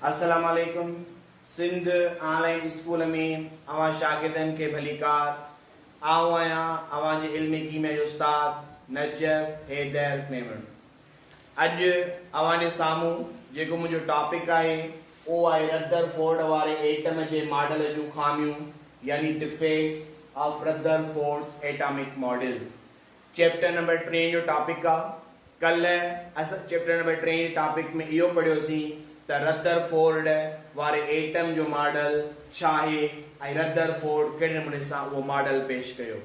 अस्सलाम वालेकुम। Sindh online school में अवां शागिर्दनि खे भलीकार। आऊं आहियां अवां जे इल्मी कीमिया जो उस्ताद नजफ हैदर मेमन। अॼु अवां जे साम्हूं जेको मुंहिंजो टॉपिक आहे उहो आहे रदरफोर्ड वारे एटम जे मॉडल जूं खामियूं, यानी defects of Rutherford's atomic model. Chapter number 3 जो टॉपिक आहे। कल असां चैप्टर नंबर 3 जे टॉपिक में इहो पढ़ियोसीं त रदरफोर्ड वारे एटम जो मॉडल छा आहे ऐं रदरफोर्ड कहिड़े नमूने सां उहो मॉडल पेश कयो।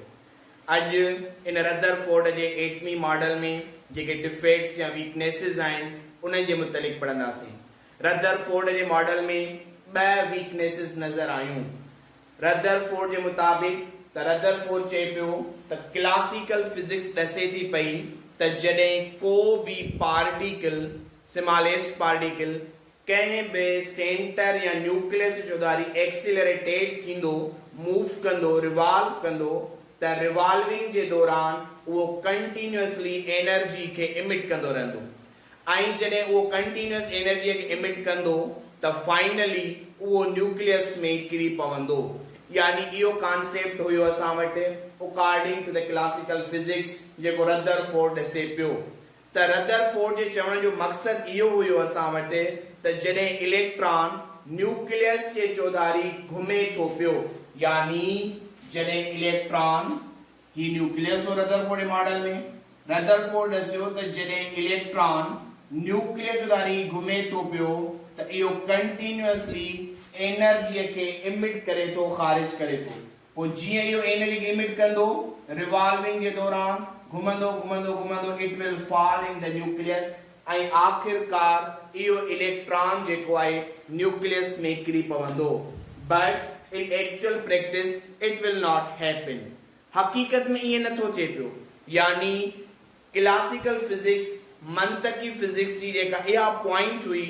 अॼु इन रदरफोर्ड जे एटमी मॉडल में जेके डिफेक्ट्स या वीकनेसेस आहिनि उन्हनि जे मुतलिक़ पढ़ंदासीं। रदरफोर्ड जे मॉडल में 2 वीकनेसेस नज़र आयूं। रदरफोर्ड जे मुताबिक़ त रदरफोर्ड चए पियो त क्लासिकल फिजिक्स ॾसे थी पई त जॾहिं को बि पार्टिकल स्मॉलेस्ट पार्टिकल कंहिं बि सेंटर या न्यूक्लियस जो दारी एक्सिलरेटेट थींदो, मूव कंदो, रिवॉल्व कंदो त रिवॉल्विंग जे दौरान उहो कंटिन्यूअसली एनर्जी खे इमिट कंदो रहंदो ऐं जॾहिं उहो कंटिन्यूअस एनर्जी खे इमिट कंदो त फाइनली उहो न्यूक्लियस में किरी पवंदो। यानी इहो कॉन्सेप्ट हुयो असां वटि according to the classical physics जेको रदरफोर्ड ॾसे पियो। त रदरफोर्ड जे चवण जो मक़सद इहो हुयो असां वटि त जॾहिं इलेक्ट्रॉन न्यूक्लियस जे चौधारी घुमे थो पियो, यानी जॾहिं इलेक्ट्रॉन ही न्यूक्लियस हो रदरफोर्ड जे मॉडल में रदरफोर्ड ॾसियो त जॾहिं इलेक्ट्रॉन न्यूक्लियस जो दारी घुमे थो पियो त इहो कंटिन्यूअसली एनर्जी खे इमिट करे थो, ख़ारिज करे थो। पोइ जीअं इहो एनर्जी खे इमिट कंदो रिवॉल्विंग जे दौरान घुमंदो घुमंदो घुमंदो it will fall in the nucleus ऐं आखिरकार इहो इलेक्ट्रॉन जेको आहे न्यूक्लियस में किरी पवंदो। But in actual practice it will not happen. हकीकत में ईअं नथो थिए पियो। यानी क्लासिकल फिजिक्स, मंतकी फिजिक्स जी जेका इहा पॉइंट हुई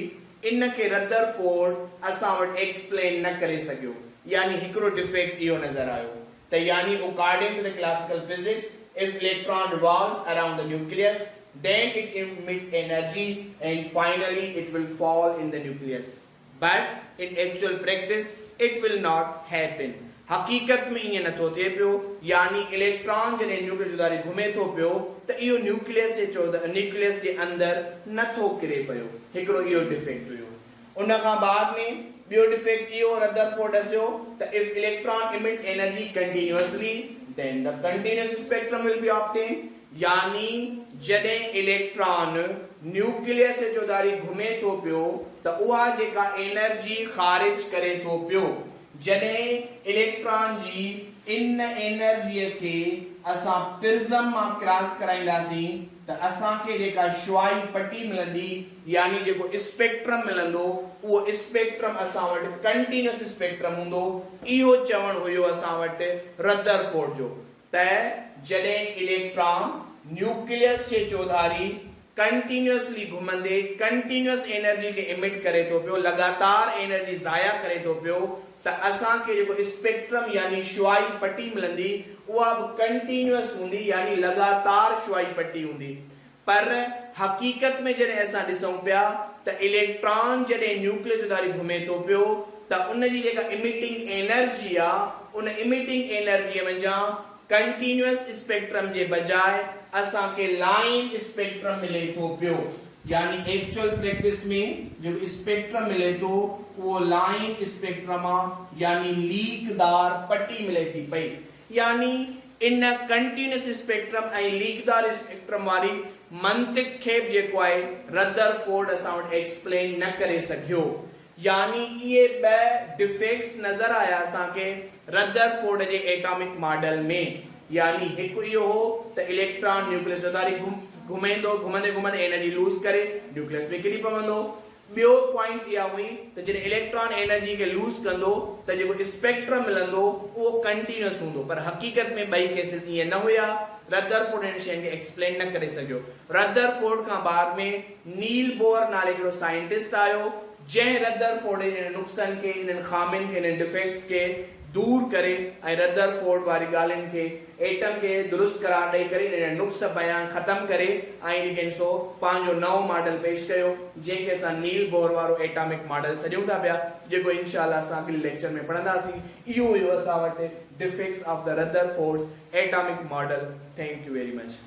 इन खे रदरफोर्ड असां वटि एक्सप्लेन न करे सघियो। यानी हिकिड़ो डिफेक्ट इहो नज़र आयो त यानी according to the classical physics if electron revolves around the nucleus then it emits energy and finally it will fall in the nucleus, but in actual practice it will not happen। हकीकत में ईअं नथो थिए पियो। यानी electron जॾहिं nucleus जो दारी घुमे थो पियो त इहो न्यूक्लियस जे अंदर नथो किरे पियो। हिकिड़ो इहो डिफेक्ट हुयो। उन खां बाद में ॿियो डिफेक्ट इहो रदरफोर्ड ॾसियो त if electron emits energy continuously then the continuous spectrum will be obtained। यानी जॾहिं इलेक्ट्रॉन न्यूक्लियस जो दारी घुमे थो पियो त उहा जेका एनर्जी ख़ारिज करे थो पियो, जॾहिं इलेक्ट्रॉन जी इन एनर्जीअ खे असां प्रिज्म मां क्रॉस कराईंदासीं त असांखे जेका शुआई पट्टी मिलंदी, यानी जेको स्पेक्ट्रम मिलंदो, उहो स्पेक्ट्रम असां वटि कंटिन्यूअस स्पेक्ट्रम हूंदो। इहो चवण हुयो असां वटि रदरफोर्ड जो त जॾहिं इलेक्ट्रॉन न्यूक्लियस जे चौधारी कंटिन्यूअसली घुमंदे कंटिन्यूअस एनर्जी खे इमिट करे थो पियो, लगातार एनर्जी ज़ाया करे थो पियो, त असांखे जेको स्पेक्ट्रम यानी शुआई पट्टी मिलंदी उहा बि कंटिन्यूअस हूंदी, यानी लगातार शुआई पट्टी हूंदी। पर हकीकत में जॾहिं असां ॾिसूं पिया त इलेक्ट्रॉन जॾहिं न्यूक्लियस जो दारी घुमे थो पियो त उनजी जेका इमिटिंग एनर्जी आहे उन इमिटिंग एनर्जीअ में कंटिन्यूअस स्पेक्ट्रम जे बजाय असांखे लाइन स्पेक्ट्रम मिले थो पियो। यानी एक्चुअल प्रैक्टिस में जो स्पेक्ट्रम मिले थो वो लाइन स्पेक्ट्रम आहे, यानी लीकदार पट्टी मिले थी पई। यानी इन कंटिन्यूअस स्पेक्ट्रम ऐं लीकदार स्पेक्ट्रम वारी मंतिक खे जेको आहे रदरफोर्ड असां वटि एक्सप्लेन न करे सघियो। यानी इहे 2 डिफेक्ट्स नज़र आया असांखे रदरफोर्ड जे एटॉमिक मॉडल में। यानी हिकु इहो हो त इलेक्ट्रॉन न्यूक्लियस जो दारी घुमंदे घुमंदे एनर्जी लूज़ करे न्यूक्लियस में किरी पवंदो। ॿियो पॉइंट इहा हुई त जॾहिं इलेक्ट्रॉन एनर्जी खे लूज़ कंदो त जेको स्पेक्ट्रम मिलंदो उहो कंटिन्यूअस हूंदो। पर हकीकत में ॿई केसिस ईअं न हुया। रदरफोर्ड इन शइ खे एक्सप्लेन न करे सघियो। रदरफोर्ड खां बाद में नील बोर नाले हिकिड़ो साइंटिस्ट आयो जंहिं रदरफोर्ड जे नुक़्सनि खे, इन्हनि खामियुनि खे, इन्हनि डिफेक्ट्स खे दूर करे ऐं रदरफोर्ड वारी ॻाल्हियुनि खे एटम खे दुरुस्त करार ॾेई करे इन नुक्स बयान ख़तम करे ऐं इनखे सो पंहिंजो नओं मॉडल पेश कयो जंहिंखे असां नील बोर वारो एटॉमिक मॉडल सॾियूं था पिया, जेको इंशाअल्लाह असां अॻिले लेक्चर में पढ़ंदासीं। इहो हुयो असां वटि defects of the Rutherford's atomic model. Thank U very much.